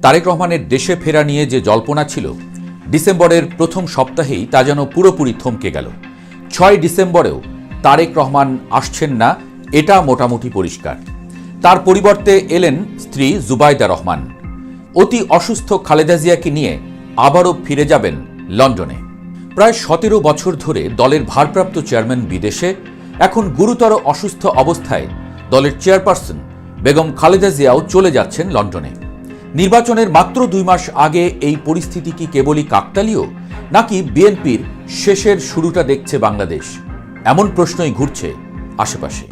তারেক রহমানের দেশে ফেরা নিয়ে যে জল্পনা ছিল, ডিসেম্বরের প্রথম সপ্তাহেই তা যেন পুরোপুরি থমকে গেল। 6 ডিসেম্বরেও তারেক রহমান আসছেন না, এটা মোটামুটি পরিষ্কার। তার পরিবর্তে এলেন স্ত্রী জুবাইদা রহমান। অতি অসুস্থ খালেদা জিয়াকে নিয়ে আবারও ফিরে যাবেন লন্ডনে। প্রায় 17 বছর ধরে দলের ভারপ্রাপ্ত চেয়ারম্যান বিদেশে, এখন গুরুতর অসুস্থ অবস্থায় দলের চেয়ারপারসন বেগম খালেদা জিয়াও চলে যাচ্ছেন লন্ডনে। নির্বাচনের মাত্র 2 মাস আগে এই পরিস্থিতি কি কেবলই কাকতালীয়, নাকি বিএনপির শেষের শুরুটা দেখছে বাংলাদেশ? এমন প্রশ্নই ঘুরছে আশেপাশে।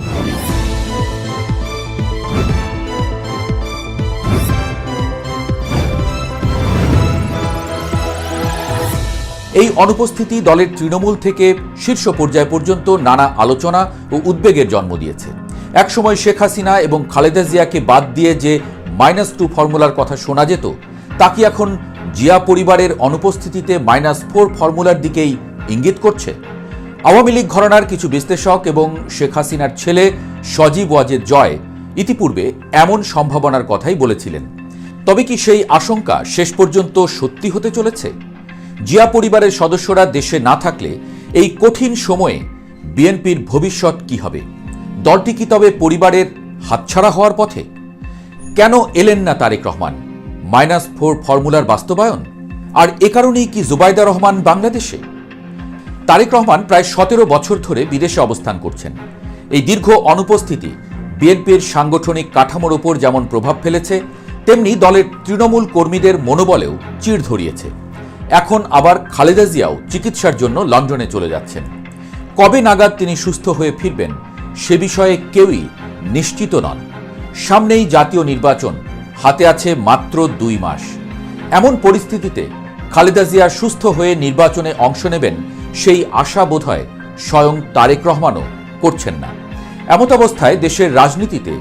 এই অনুপস্থিতি দলের তৃণমূল থেকে শীর্ষ পর্যায় পর্যন্ত নানা আলোচনা ও উদ্বেগের জন্ম দিয়েছে। একসময় শেখ হাসিনা এবং খালেদা জিয়াকে বাদ দিয়ে যে -2 ফর্মুলার কথা শোনা যেত, তা কি এখন জিয়া পরিবারের অনুপস্থিতিতে -4 ফর্মুলার দিকেই ইঙ্গিত করছে? আওয়ামী লীগ ঘরানার কিছু বিশ্লেষক এবং শেখ হাসিনার ছেলে সজীব ওয়াজেদ জয় ইতিপূর্বে এমন সম্ভাবনার কথাই বলেছিলেন। তবে কি সেই আশঙ্কা শেষ পর্যন্ত সত্যি হতে চলেছে? জিয়া পরিবারের সদস্যরা দেশে না থাকলে এই কঠিন সময়ে বিএনপির ভবিষ্যৎ কি হবে? দলটি কি তবে পরিবারের হাতছাড়া হওয়ার পথে? কেন এলেন না তারেক রহমান? -4 ফর্মুলার বাস্তবায়ন? আর এ কারণেই কি জুবাইদা রহমান বাংলাদেশে? তারেক রহমান প্রায় 17 বছর ধরে বিদেশে অবস্থান করছেন। এই দীর্ঘ অনুপস্থিতি বিএনপির সাংগঠনিক কাঠামোর ওপর যেমন প্রভাব ফেলেছে, তেমনি দলের তৃণমূল কর্মীদের মনোবলেও চিড় ধরিয়েছে। এখন আবার খালেদা জিয়াও চিকিৎসার জন্য লন্ডনে চলে যাচ্ছেন। কবে নাগাদ তিনি সুস্থ হয়ে ফিরবেন সে বিষয়ে কেউই নিশ্চিত নন। সামনেই জাতীয় নির্বাচন, হাতে আছে মাত্র 2 মাস। এমন পরিস্থিতিতে খালেদা জিয়া সুস্থ হয়ে নির্বাচনে অংশ নেবেন সেই আশা বোধহয় স্বয়ং তারেক রহমানও করছেন না। এমত অবস্থায় দেশের রাজনীতিতে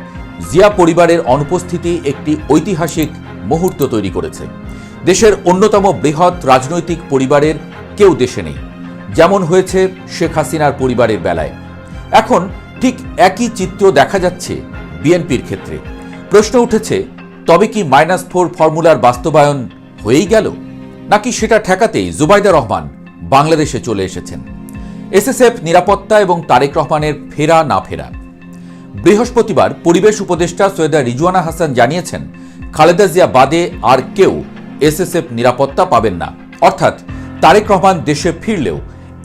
জিয়া পরিবারের অনুপস্থিতি একটি ঐতিহাসিক মুহূর্ত তৈরি করেছে। দেশের অন্যতম বৃহৎ রাজনৈতিক পরিবারের কেউ দেশে নেই, যেমন হয়েছে শেখ হাসিনার পরিবারের বেলায়। এখন ঠিক একই চিত্র দেখা যাচ্ছে বিএনপির ক্ষেত্রে। প্রশ্ন উঠেছে, তবে কি -4 ফর্মুলার বাস্তবায়ন হয়েই গেল, নাকি সেটা ঠেকাতেই জুবাইদা রহমান বাংলাদেশে চলে এসেছেন? এসএসএফ নিরাপত্তা এবং তারেক রহমানের ফেরা না ফেরা। বৃহস্পতিবার পরিবেশ উপদেষ্টা সৈয়দা রিজওয়ানা হাসান জানিয়েছেন, খালেদা জিয়া বাদে আর কেউ এসএসএফ নিরাপত্তা পাবেন না, অর্থাৎ তারেক রহমান দেশে ফিরলেও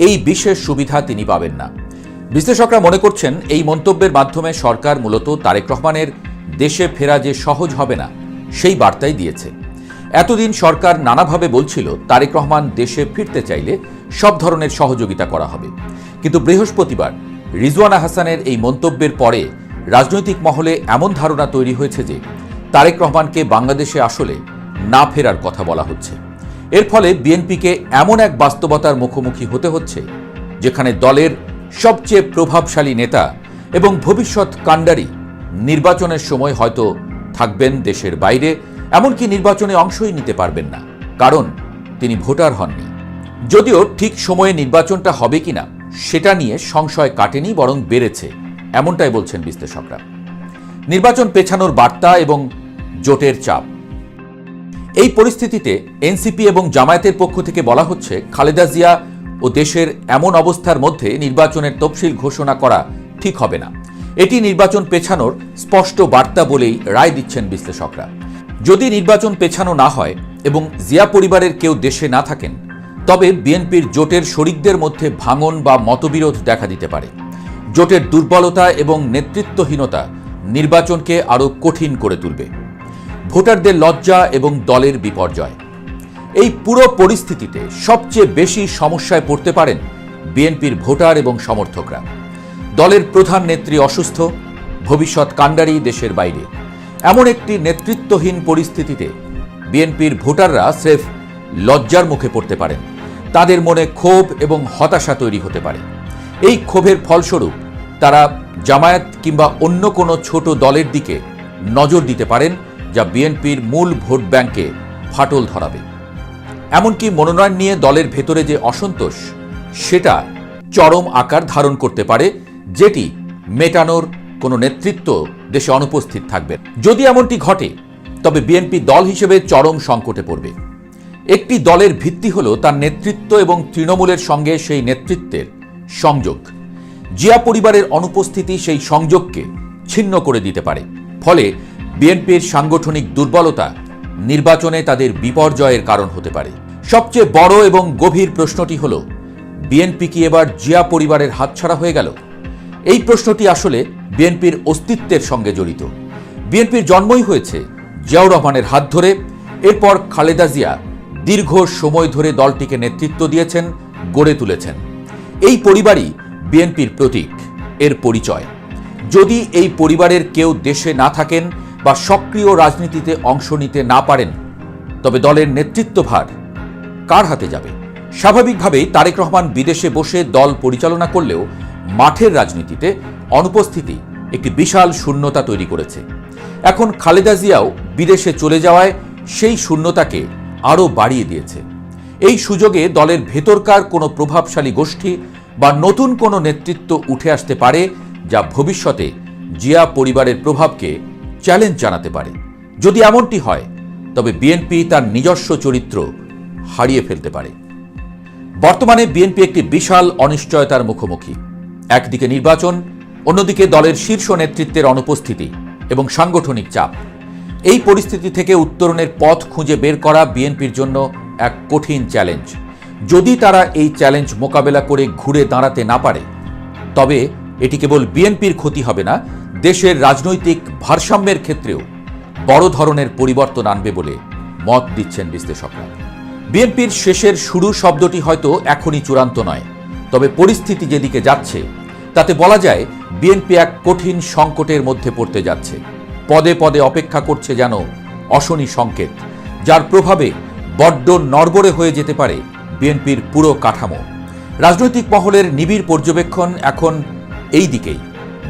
এই বিশেষ সুবিধা তিনি পাবেন না। বিশ্লেষকরা মনে করছেন, এই মন্তব্যের মাধ্যমে সরকার মূলত তারেক রহমানের দেশে ফেরা যে সহজ হবে না সেই বার্তাই দিয়েছে। এতদিন সরকার নানাভাবে বলছিল তারেক রহমান দেশে ফিরতে চাইলে সব ধরনের সহযোগিতা করা হবে, কিন্তু বৃহস্পতিবার রিজওয়ানা হাসানের এই মন্তব্যের পরে রাজনৈতিক মহলে এমন ধারণা তৈরি হয়েছে যে তারেক রহমানকে বাংলাদেশে আসলে না ফেরার কথা বলা হচ্ছে। এর ফলে বিএনপিকে এমন এক বাস্তবতার মুখোমুখি হতে হচ্ছে যেখানে দলের সবচেয়ে প্রভাবশালী নেতা এবং ভবিষ্যৎ কাণ্ডারি নির্বাচনের সময় হয়তো থাকবেন দেশের বাইরে, এমনকি নির্বাচনে অংশই নিতে পারবেন না, কারণ তিনি ভোটার হননি। যদিও ঠিক সময়ে নির্বাচনটা হবে কিনা সেটা নিয়ে সংশয় কাটেনি, বরং বেড়েছে, এমনটাই বলছেন বিশ্লেষকরা। নির্বাচন পেছানোর বার্তা এবং জোটের চাপ। এই পরিস্থিতিতে এনসিপি এবং জামায়াতের পক্ষ থেকে বলা হচ্ছে, খালেদা জিয়া ও দেশের এমন অবস্থার মধ্যে নির্বাচনের তফসিল ঘোষণা করা ঠিক হবে না। এটি নির্বাচন পেছানোর স্পষ্ট বার্তা বলেই রায় দিচ্ছেন বিশ্লেষকরা। যদি নির্বাচন পেছানো না হয় এবং জিয়া পরিবারের কেউ দেশে না থাকেন, তবে বিএনপির জোটের শরিকদের মধ্যে ভাঙন বা মতবিরোধ দেখা দিতে পারে। জোটের দুর্বলতা এবং নেতৃত্বহীনতা নির্বাচনকে আরও কঠিন করে তুলবে। ভোটারদের লজ্জা এবং দলের বিপর্যয়। এই পুরো পরিস্থিতিতে সবচেয়ে বেশি সমস্যায় পড়তে পারেন বিএনপির ভোটার এবং সমর্থকরা। দলের প্রধান নেত্রী অসুস্থ, ভবিষ্যৎ কাণ্ডারি দেশের বাইরে। এমন একটি নেতৃত্বহীন পরিস্থিতিতে বিএনপির ভোটাররা স্রেফ লজ্জার মুখে পড়তে পারেন। তাদের মনে ক্ষোভ এবং হতাশা তৈরি হতে পারে। এই ক্ষোভের ফলস্বরূপ তারা জামায়াত কিংবা অন্য কোনো ছোট দলের দিকে নজর দিতে পারেন, যা বিএনপির মূল ভোট ব্যাংকে ফাটল ধরাবে। এমনকি মনোনয়ন নিয়ে দলের ভেতরে যে অসন্তোষ, সেটা চরম আকার ধারণ করতে পারে, যেটি মেটানোর কোনো নেতৃত্ব দেশে অনুপস্থিত থাকবে। যদি এমনটি ঘটে, তবে বিএনপি দল হিসেবে চরম সংকটে পড়বে। একটি দলের ভিত্তি হল তার নেতৃত্ব এবং তৃণমূলের সঙ্গে সেই নেতৃত্বের সংযোগ। জিয়া পরিবারের অনুপস্থিতি সেই সংযোগকে ছিন্ন করে দিতে পারে। ফলে বিএনপির সাংগঠনিক দুর্বলতা নির্বাচনে তাদের বিপর্যয়ের কারণ হতে পারে। সবচেয়ে বড় এবং গভীর প্রশ্নটি হল, বিএনপি কি এবার জিয়া পরিবারের হাতছাড়া হয়ে গেল? এই প্রশ্নটি আসলে বিএনপির অস্তিত্বের সঙ্গে জড়িত। বিএনপির জন্মই হয়েছে জিয়াউর রহমানের হাত ধরে। এরপর খালেদা জিয়া দীর্ঘ সময় ধরে দলটিকে নেতৃত্ব দিয়েছেন, গড়ে তুলেছেন। এই পরিবারই বিএনপির প্রতীক, এর পরিচয়। যদি এই পরিবারের কেউ দেশে না থাকেন বা সক্রিয় রাজনীতিতে অংশ নিতে না পারেন, তবে দলের নেতৃত্বভার কার হাতে যাবে? স্বাভাবিকভাবেই তারেক রহমান বিদেশে বসে দল পরিচালনা করলেও মাঠের রাজনীতিতে অনুপস্থিতি একটি বিশাল শূন্যতা তৈরি করেছে। এখন খালেদা জিয়াও বিদেশে চলে যাওয়ায় সেই শূন্যতাকে আরও বাড়িয়ে দিয়েছে। এই সুযোগে দলের ভেতরকার কোনো প্রভাবশালী গোষ্ঠী বা নতুন কোনো নেতৃত্ব উঠে আসতে পারে, যা ভবিষ্যতে জিয়া পরিবারের প্রভাবকে চ্যালেঞ্জ জানাতে পারে। যদি এমনটি হয়, তবে বিএনপি তার নিজস্ব চরিত্র হারিয়ে ফেলতে পারে। বর্তমানে বিএনপি একটি বিশাল অনিশ্চয়তার মুখোমুখি। একদিকে নির্বাচন, অন্যদিকে দলের শীর্ষ নেতৃত্বের অনুপস্থিতি এবং সাংগঠনিক চাপ। এই পরিস্থিতি থেকে উত্তরণের পথ খুঁজে বের করা বিএনপির জন্য এক কঠিন চ্যালেঞ্জ। যদি তারা এই চ্যালেঞ্জ মোকাবেলা করে ঘুরে দাঁড়াতে না পারে, তবে এটি কেবল বিএনপির ক্ষতি হবে না, দেশের রাজনৈতিক ভারসাম্যের ক্ষেত্রেও বড় ধরনের পরিবর্তন আনবে বলে মত দিচ্ছেন বিশ্লেষকরা। বিএনপির শেষের শুরু শব্দটি হয়তো এখনই চূড়ান্ত নয়, তবে পরিস্থিতি যেদিকে যাচ্ছে তাতে বলা যায় বিএনপি এক কঠিন সংকটের মধ্যে পড়তে যাচ্ছে। পদে পদে অপেক্ষা করছে যেন অশনি সংকেত, যার প্রভাবে বড্ড নড়বড়ে হয়ে যেতে পারে বিএনপির পুরো কাঠামো। রাজনৈতিক মহলের নিবিড় পর্যবেক্ষণ এখন এই দিকেই।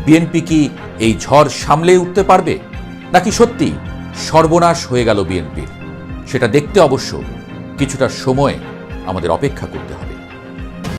বিএনপি কি এই ঝড় সামলে উঠতে পারবে, নাকি সত্যি সর্বনাশ হয়ে গেল বিএনপির? সেটা দেখতে অবশ্য কিছুটা সময় আমাদের অপেক্ষা করতে হবে।